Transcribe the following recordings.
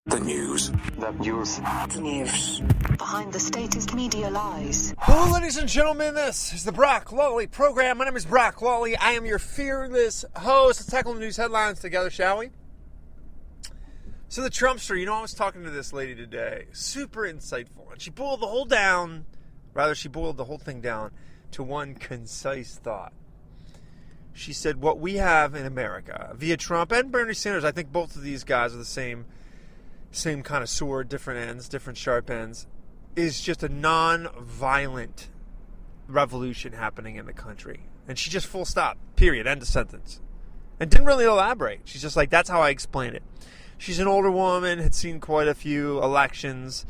The news. The news. The news. Behind the statist media lies. Hello, ladies and gentlemen. This is the Brock Lawley program. My name is Brock Lawley. I am your fearless host. Let's tackle the news headlines together, shall we? So the Trumpster, I was talking to this lady today. Super insightful. And she boiled the whole thing down to one concise thought. She said, what we have in America, via Trump and Bernie Sanders, I think both of these guys are the same kind of sword, different ends, different sharp ends, is just a non-violent revolution happening in the country. And she just full stop, period, end of sentence. And didn't really elaborate. She's just like, that's how I explain it. She's an older woman, had seen quite a few elections.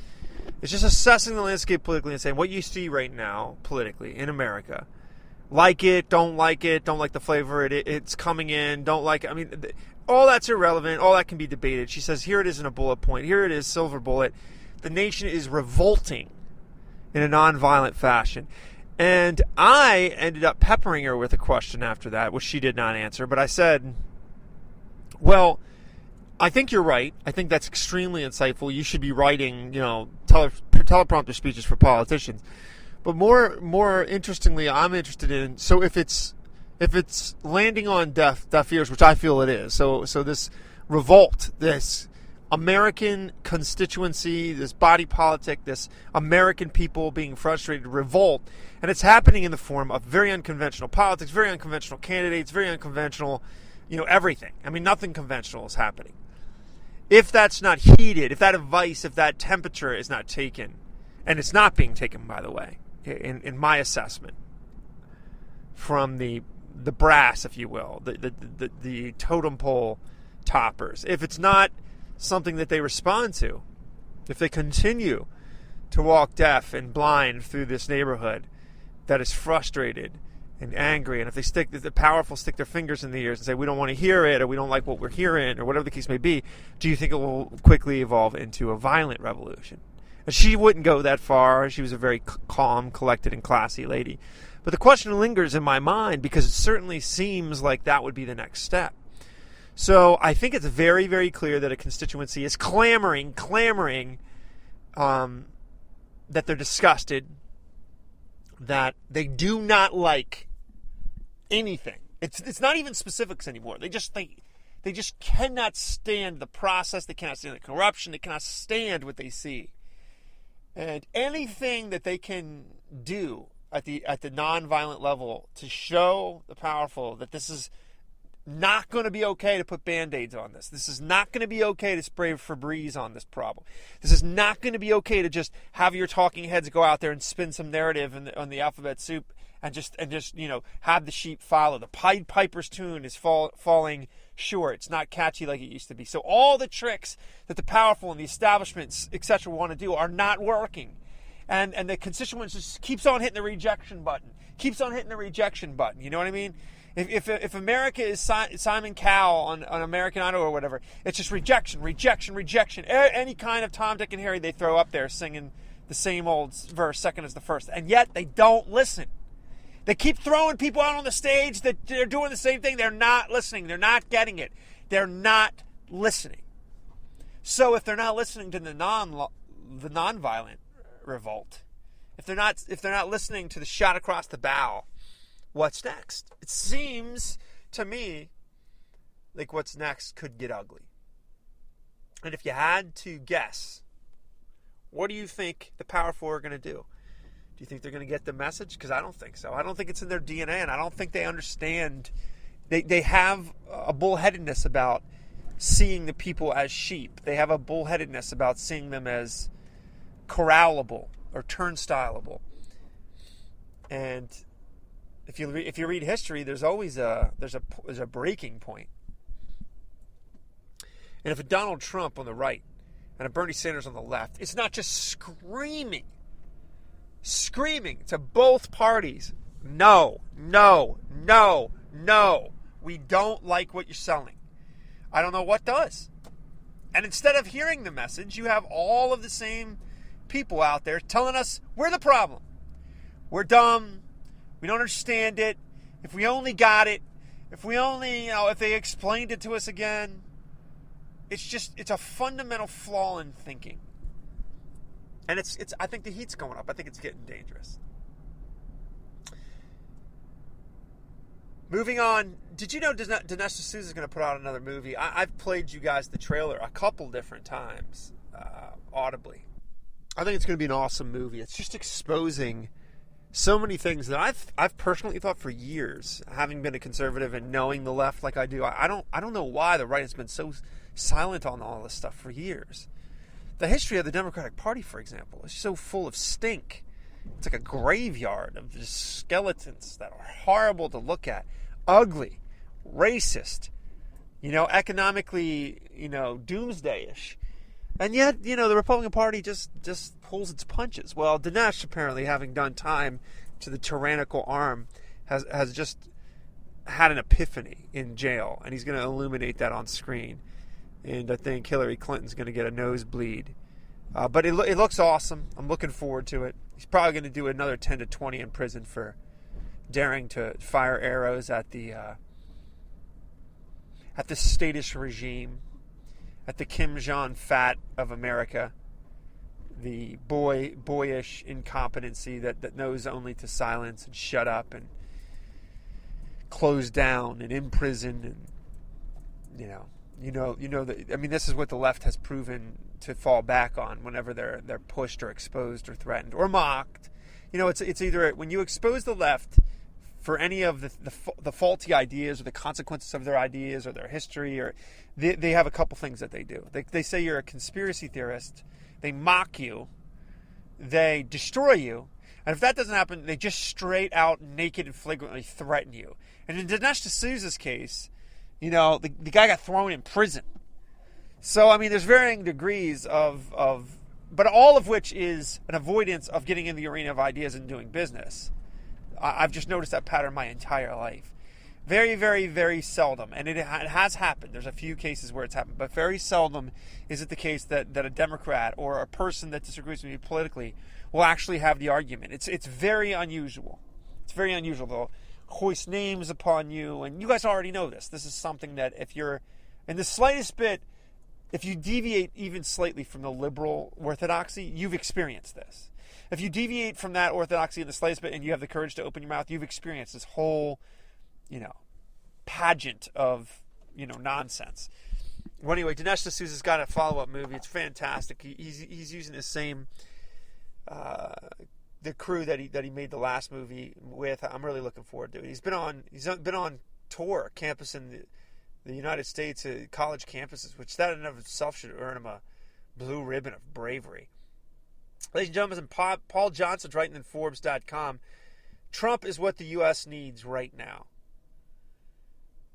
It's just assessing the landscape politically and saying what you see right now politically in America. Like it, don't like the flavor it's coming in, don't like it. I mean, all that's irrelevant. All that can be debated. She says, here it is in a bullet point. Here it is, silver bullet. The nation is revolting in a nonviolent fashion. And I ended up peppering her with a question after that, which she did not answer. But I said, well, I think you're right. I think that's extremely insightful. You should be writing, teleprompter speeches for politicians. But more interestingly, I'm interested in, so if it's landing on deaf ears, which I feel it is, so this revolt, this American constituency, this body politic, this American people being frustrated, revolt, and it's happening in the form of very unconventional politics, very unconventional candidates, very unconventional, everything. I mean, nothing conventional is happening. If that's not heeded, if that advice, if that temperature is not taken, and it's not being taken, by the way, in my assessment, from the brass, if you will, the totem pole toppers. If it's not something that they respond to, if they continue to walk deaf and blind through this neighborhood that is frustrated and angry, and if the powerful stick their fingers in the ears and say, we don't want to hear it, or we don't like what we're hearing, or whatever the case may be, do you think it will quickly evolve into a violent revolution? And she wouldn't go that far. She was a very calm, collected, and classy lady. But the question lingers in my mind because it certainly seems like that would be the next step. So I think it's very, very clear that a constituency is clamoring that they're disgusted, that they do not like anything. It's not even specifics anymore. They just cannot stand the process. They cannot stand the corruption. They cannot stand what they see. And anything that they can do at the nonviolent level to show the powerful that this is not going to be okay to put Band-Aids on this. This is not going to be okay to spray Febreze on this problem. This is not going to be okay to just have your talking heads go out there and spin some narrative on the alphabet soup and just have the sheep follow. The Pied Piper's tune is falling short. It's not catchy like it used to be. So all the tricks that the powerful and the establishments, etc., want to do are not working. And the constituents just keeps on hitting the rejection button. You know what I mean? If America is Simon Cowell on American Idol or whatever, it's just rejection. Any kind of Tom, Dick, and Harry they throw up there singing the same old verse, second as the first. And yet they don't listen. They keep throwing people out on the stage that they're doing the same thing. They're not listening. They're not getting it. They're not listening. So if they're not listening to the nonviolent revolt, if they're not listening to the shot across the bow, what's next? It seems to me like what's next could get ugly. And if you had to guess, what do you think the powerful are going to do? Do you think they're going to get the message? Because I don't think so. I don't think it's in their DNA, and I don't think they understand. They have a bullheadedness about seeing the people as sheep. They have a bullheadedness about seeing them as corrallable or turnstileable. And if you read history, there's always a breaking point. And if a Donald Trump on the right and a Bernie Sanders on the left, it's not just screaming to both parties, no, we don't like what you're selling. I don't know what does. And instead of hearing the message, you have all of the same people out there telling us we're the problem. We're dumb. We don't understand it. If we only got it, if they explained it to us again. it's a fundamental flaw in thinking. And I think the heat's going up. I think it's getting dangerous. Moving on, did you know Dinesh D'Souza is going to put out another movie? I've played you guys the trailer a couple different times, audibly. I think it's going to be an awesome movie. It's just exposing so many things that I've personally thought for years, having been a conservative and knowing the left like I do. I don't know why the right has been so silent on all this stuff for years. The history of the Democratic Party, for example, is so full of stink. It's like a graveyard of just skeletons that are horrible to look at, ugly, racist, economically, doomsday-ish. And yet, the Republican Party just pulls its punches. Well, Dinesh, apparently, having done time to the tyrannical arm, has just had an epiphany in jail, and he's going to illuminate that on screen. And I think Hillary Clinton's going to get a nosebleed. But it looks awesome. I'm looking forward to it. He's probably going to do another 10 to 20 in prison for daring to fire arrows at the statist regime, at the Kim Jong-fat of America, the boyish incompetency that knows only to silence and shut up and close down and imprison and this is what the left has proven to fall back on whenever they're pushed or exposed or threatened or mocked. It's either when you expose the left for any of the faulty ideas or the consequences of their ideas or their history, or they have a couple things that they do. They say you're a conspiracy theorist. They mock you. They destroy you. And if that doesn't happen, they just straight out, naked and flagrantly threaten you. And in Dinesh D'Souza's case, the guy got thrown in prison. So, there's varying degrees but all of which is an avoidance of getting in the arena of ideas and doing business. I've just noticed that pattern my entire life. Very, very, very seldom, and it has happened. There's a few cases where it's happened, but very seldom is it the case that a Democrat or a person that disagrees with me politically will actually have the argument. It's very unusual. It's very unusual. They'll hoist names upon you, and you guys already know this. This is something that if you're in the slightest bit, if you deviate even slightly from the liberal orthodoxy, you've experienced this. If you deviate from that orthodoxy in the slightest bit and you have the courage to open your mouth, you've experienced this whole, pageant of, nonsense. Well, anyway, Dinesh D'Souza's got a follow-up movie. It's fantastic. He's using the same, the crew that he made the last movie with. I'm really looking forward to it. He's been on tour, campus in the United States, college campuses, which that in and of itself should earn him a blue ribbon of bravery. Ladies and gentlemen, Paul Johnson's writing in Forbes.com, Trump is what the U.S. needs right now.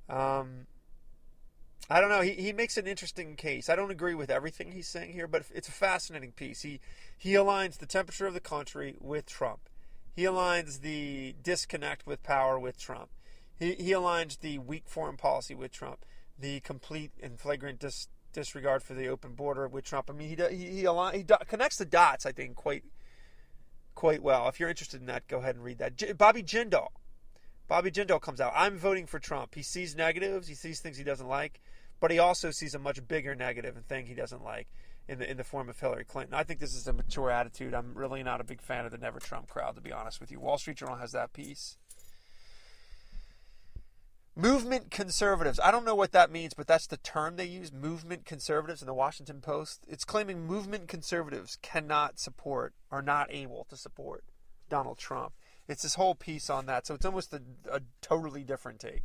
I don't know. He makes an interesting case. I don't agree with everything he's saying here, but it's a fascinating piece. He aligns the temperature of the country with Trump. He aligns the disconnect with power with Trump. He aligns the weak foreign policy with Trump, the complete and flagrant disregard for the open border with Trump. He connects the dots, I think, quite well. If you're interested in that, go ahead and read that. Bobby Jindal comes out. I'm voting for Trump. He sees negatives. He sees things he doesn't like, but he also sees a much bigger negative and thing he doesn't like in the form of Hillary Clinton. I think this is a mature attitude. I'm really not a big fan of the Never Trump crowd, to be honest with you. Wall Street Journal has that piece. Movement conservatives. I don't know what that means, but that's the term they use, movement conservatives, in the Washington Post. It's claiming movement conservatives cannot support, or not able to support, Donald Trump. It's this whole piece on that, so it's almost a totally different take.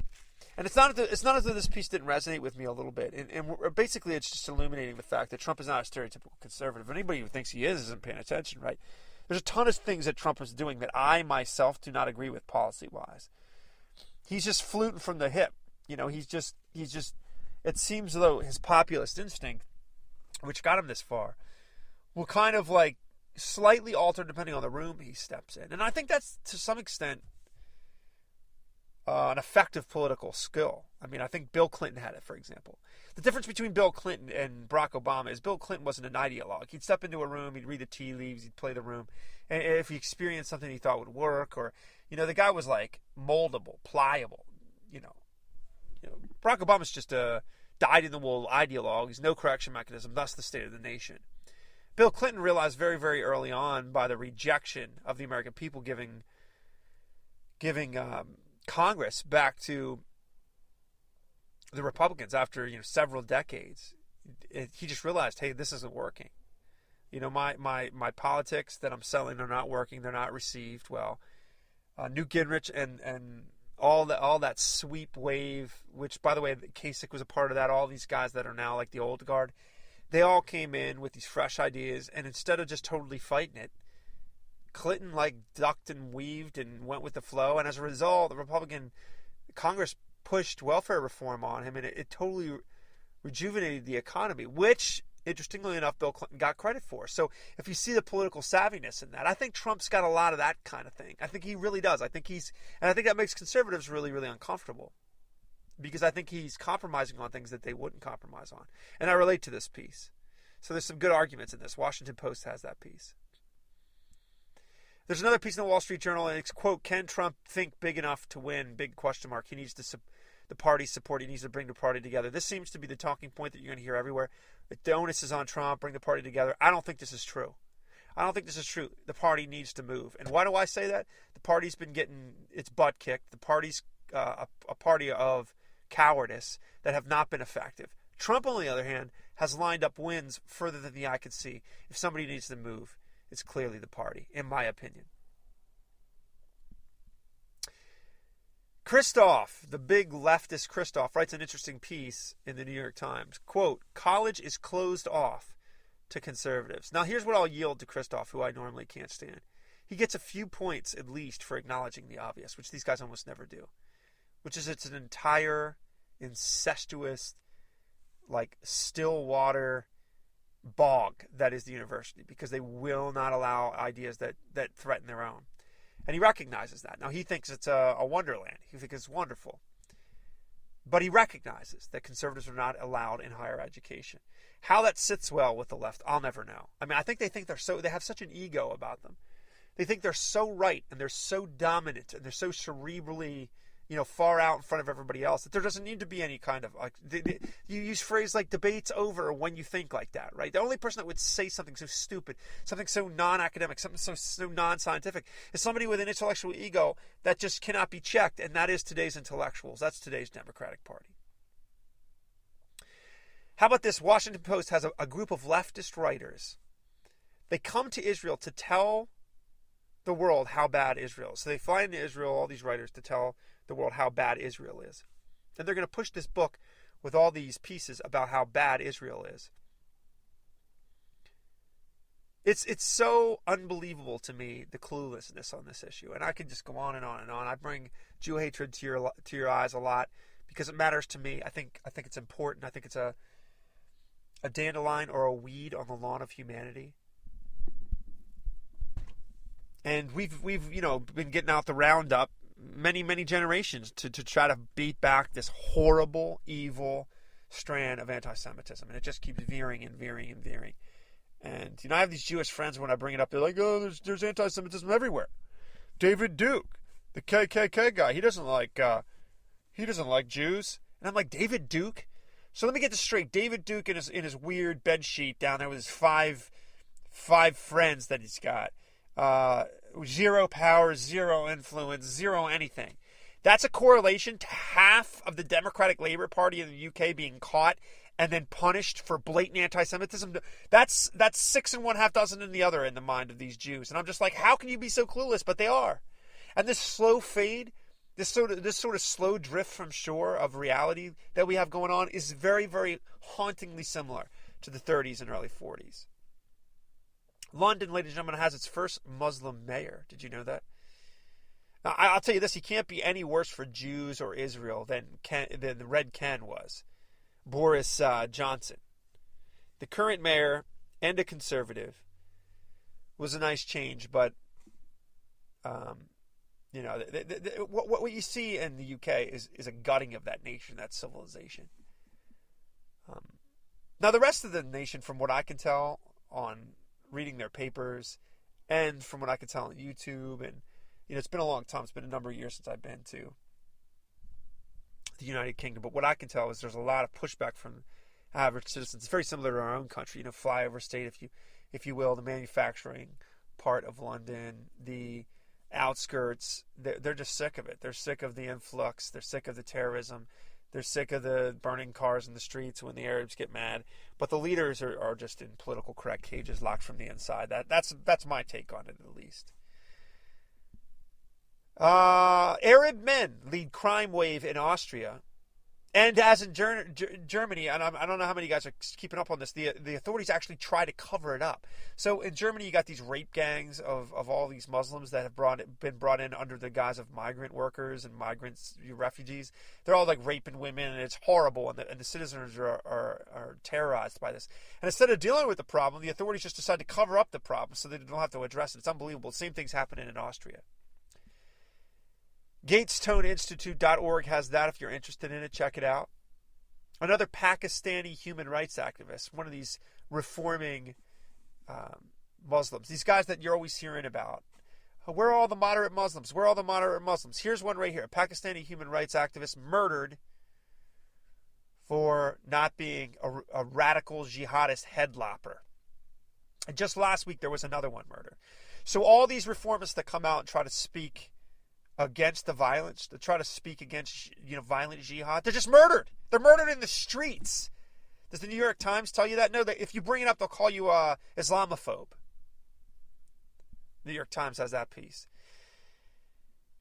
And it's not as though this piece didn't resonate with me a little bit. And basically, it's just illuminating the fact that Trump is not a stereotypical conservative. Anybody who thinks he is isn't paying attention, right? There's a ton of things that Trump is doing that I myself do not agree with policy-wise. He's just fluting from the hip. He's just. It seems as though his populist instinct, which got him this far, will kind of like slightly alter depending on the room he steps in. And I think that's to some extent an effective political skill. I think Bill Clinton had it, for example. The difference between Bill Clinton and Barack Obama is Bill Clinton wasn't an ideologue. He'd step into a room, he'd read the tea leaves, he'd play the room, and if he experienced something he thought would work, or the guy was like moldable, pliable. Barack Obama's just a dyed-in-the-wool ideologues, no correction mechanism, thus the state of the nation. Bill Clinton realized very, very early on by the rejection of the American people giving Congress back to the Republicans after several decades. He just realized, hey, this isn't working. My politics that I'm selling are not working. They're not received well. Newt Gingrich and all that sweep wave, which, by the way, Kasich was a part of that. All these guys that are now like the old guard, they all came in with these fresh ideas, and instead of just totally fighting it, Clinton ducked and weaved and went with the flow, and as a result, the Republican Congress pushed welfare reform on him, and it totally rejuvenated the economy, which, interestingly enough, Bill Clinton got credit for. So if you see the political savviness in that, I think Trump's got a lot of that kind of thing. I think he really does. I think that makes conservatives really, really uncomfortable, because I think he's compromising on things that they wouldn't compromise on. And I relate to this piece. So there's some good arguments in this. Washington Post has that piece. There's another piece in the Wall Street Journal, and it's, quote, "Can Trump think big enough to win? Big question mark. He needs the party's support. He needs to bring the party together." This seems to be the talking point that you're going to hear everywhere. The onus is on Trump, bring the party together. I don't think this is true. The party needs to move. And why do I say that? The party's been getting its butt kicked. The party's a party of cowardice that have not been effective. Trump, on the other hand, has lined up wins further than the eye can see. If somebody needs to move, it's clearly the party, in my opinion. Christoph, the big leftist Christoph, writes an interesting piece in the New York Times. Quote, "College is closed off to conservatives." Now, here's what I'll yield to Christoph, who I normally can't stand. He gets a few points, at least, for acknowledging the obvious, which these guys almost never do, which is it's an entire incestuous, still water bog that is the university, because they will not allow ideas that threaten their own. And he recognizes that. Now, he thinks it's a wonderland. He thinks it's wonderful. But he recognizes that conservatives are not allowed in higher education. How that sits well with the left, I'll never know. I mean, I think they have such an ego about them. They think they're so right, and they're so dominant, and they're so cerebrally, far out in front of everybody else, that there doesn't need to be any kind of, you use phrase like debate's over when you think like that, right? The only person that would say something so stupid, something so non-academic, something so non-scientific, is somebody with an intellectual ego that just cannot be checked, and that is today's intellectuals. That's today's Democratic Party. How about this? Washington Post has a group of leftist writers. They come to Israel to tell the world how bad Israel is. So they fly into Israel, all these writers, to tell the world how bad Israel is. And they're going to push this book with all these pieces about how bad Israel is. It's so unbelievable to me, the cluelessness on this issue. And I could just go on and on and on. I bring Jew hatred to your eyes a lot because it matters to me. I think it's important. I think it's a dandelion or a weed on the lawn of humanity. And we've been getting out the Roundup many generations to try to beat back this horrible, evil strand of anti-Semitism, and it just keeps veering and veering and veering. And I have these Jewish friends, when I bring it up, they're like, "Oh, there's anti-Semitism everywhere." David Duke, the KKK guy, he doesn't like Jews, and I'm like, David Duke? So let me get this straight. David Duke in his weird bed sheet down there with his five friends that he's got. Zero power, zero influence, zero anything. That's a correlation to half of the Democratic Labour Party in the UK being caught and then punished for blatant anti-Semitism. That's 6 1/2 in the other in the mind of these Jews. And I'm just like, how can you be so clueless? But they are. And this slow fade, this sort of slow drift from shore of reality that we have going on is very, very hauntingly similar to the 30s and early 40s. London, ladies and gentlemen, has its first Muslim mayor. Did you know that? Now, I'll tell you this, he can't be any worse for Jews or Israel than the Red Ken was. Boris Johnson. The current mayor and a conservative was a nice change, but what you see in the UK is a gutting of that nation, that civilization. Now, the rest of the nation, from what I can tell on reading their papers and from what I can tell on YouTube, and it's been a long time, it's been a number of years since I've been to the United Kingdom. But what I can tell is there's a lot of pushback from average citizens. It's very similar to our own country, flyover state, if you will, the manufacturing part of London, the outskirts. They're just sick of it. They're sick of the influx. They're sick of the terrorism. They're sick of the burning cars in the streets when the Arabs get mad. But the leaders are just in political correct cages, locked from the inside. That's my take on it, at least. Arab men lead crime wave in Austria. And as in Germany, and I don't know how many guys are keeping up on this, the authorities actually try to cover it up. So in Germany, you got these rape gangs of all these Muslims that have been brought in under the guise of migrant workers and migrants, refugees. They're all like raping women, and it's horrible, and the citizens are terrorized by this. And instead of dealing with the problem, the authorities just decide to cover up the problem so they don't have to address it. It's unbelievable. The same thing's happening in Austria. GatesToneInstitute.org has that if you're interested in it. Check it out. Another Pakistani human rights activist, one of these reforming Muslims, these guys that you're always hearing about. Where are all the moderate Muslims? Where are all the moderate Muslims? Here's one right here. A Pakistani human rights activist murdered for not being a radical jihadist headlopper. And just last week, there was another one murdered. So all these reformists that come out and try to speak against the violence, to try to speak against violent jihad, they're just murdered. They're murdered in the streets. Does the New York Times tell you that? No, that if you bring it up, they'll call you Islamophobe. New York Times has that piece.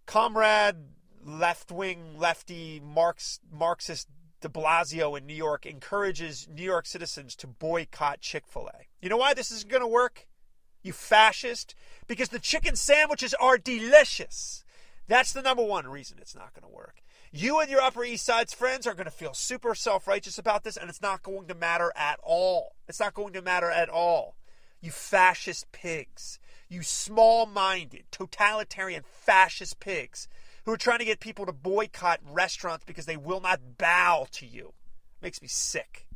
Comrade left-wing, lefty, Marxist de Blasio in New York encourages New York citizens to boycott Chick-fil-A. You know why this isn't going to work, you fascist? Because the chicken sandwiches are delicious. That's the number one reason it's not going to work. You and your Upper East Side's friends are going to feel super self-righteous about this, and it's not going to matter at all. It's not going to matter at all. You fascist pigs. You small-minded, totalitarian fascist pigs who are trying to get people to boycott restaurants because they will not bow to you. Makes me sick.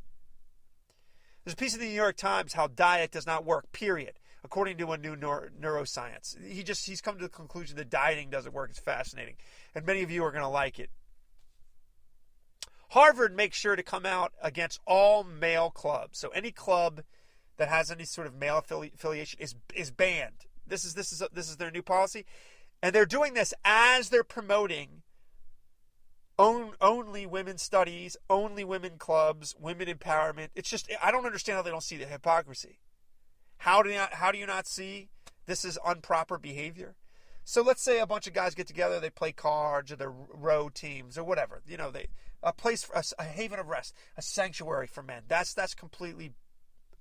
There's a piece in the New York Times how diet does not work, period. According to a new neuroscience. He's come to the conclusion that dieting doesn't work. It's fascinating. And many of you are going to like it. Harvard makes sure to come out against all male clubs. So any club that has any sort of male affiliation is banned. This is their new policy. And they're doing this as they're promoting only women's studies, only women clubs, women empowerment. It's just, I don't understand how they don't see the hypocrisy. How do you not see this is improper behavior? So let's say a bunch of guys get together, they play cards or they're row teams or whatever. A place for a haven of rest, a sanctuary for men. That's completely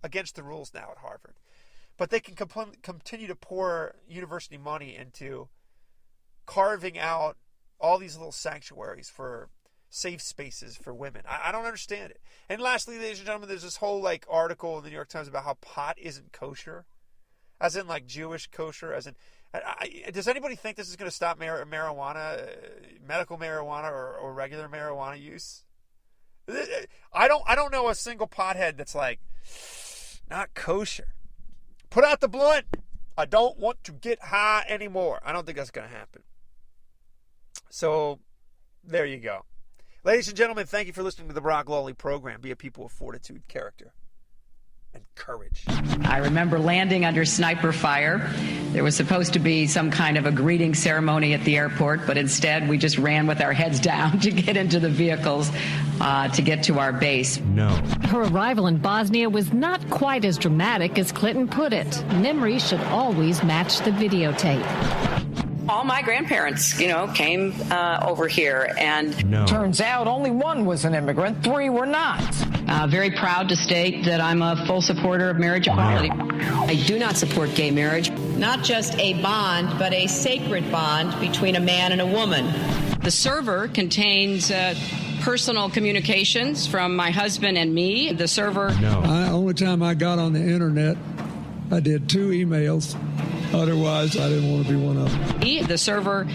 against the rules now at Harvard. But they can continue to pour university money into carving out all these little sanctuaries for safe spaces for women. I don't understand it. And lastly, ladies and gentlemen, there's this whole article in the New York Times about how pot isn't kosher, as in Jewish kosher, as in. Does anybody think this is going to stop marijuana, medical marijuana, or regular marijuana use? I don't know a single pothead that's not kosher. Put out the blunt. I don't want to get high anymore. I don't think that's going to happen. So there you go. Ladies and gentlemen, thank you for listening to the Brock Lawley program. Be a people of fortitude, character, and courage. I remember landing under sniper fire. There was supposed to be some kind of a greeting ceremony at the airport, but instead we just ran with our heads down to get into the vehicles to get to our base. No. Her arrival in Bosnia was not quite as dramatic as Clinton put it. Memory should always match the videotape. All my grandparents, came over here, and turns out only one was an immigrant, 3 were not. Very proud to state that I'm a full supporter of marriage equality. I do not support gay marriage. Not just a bond, but a sacred bond between a man and a woman. The server contains personal communications from my husband and me. The server. Only time I got on the internet, I did 2 emails. Otherwise, I didn't want to be one of them. The server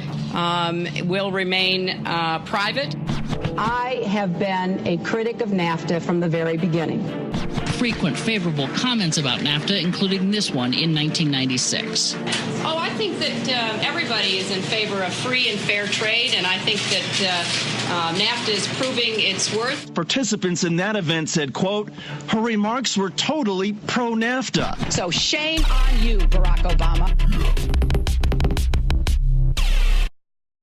will remain private. I have been a critic of NAFTA from the very beginning. frequent favorable comments about NAFTA, including this one in 1996. Oh, I think that everybody is in favor of free and fair trade, and I think that NAFTA is proving its worth. Participants in that event said, quote, her remarks were totally pro-NAFTA. So shame on you, Barack Obama.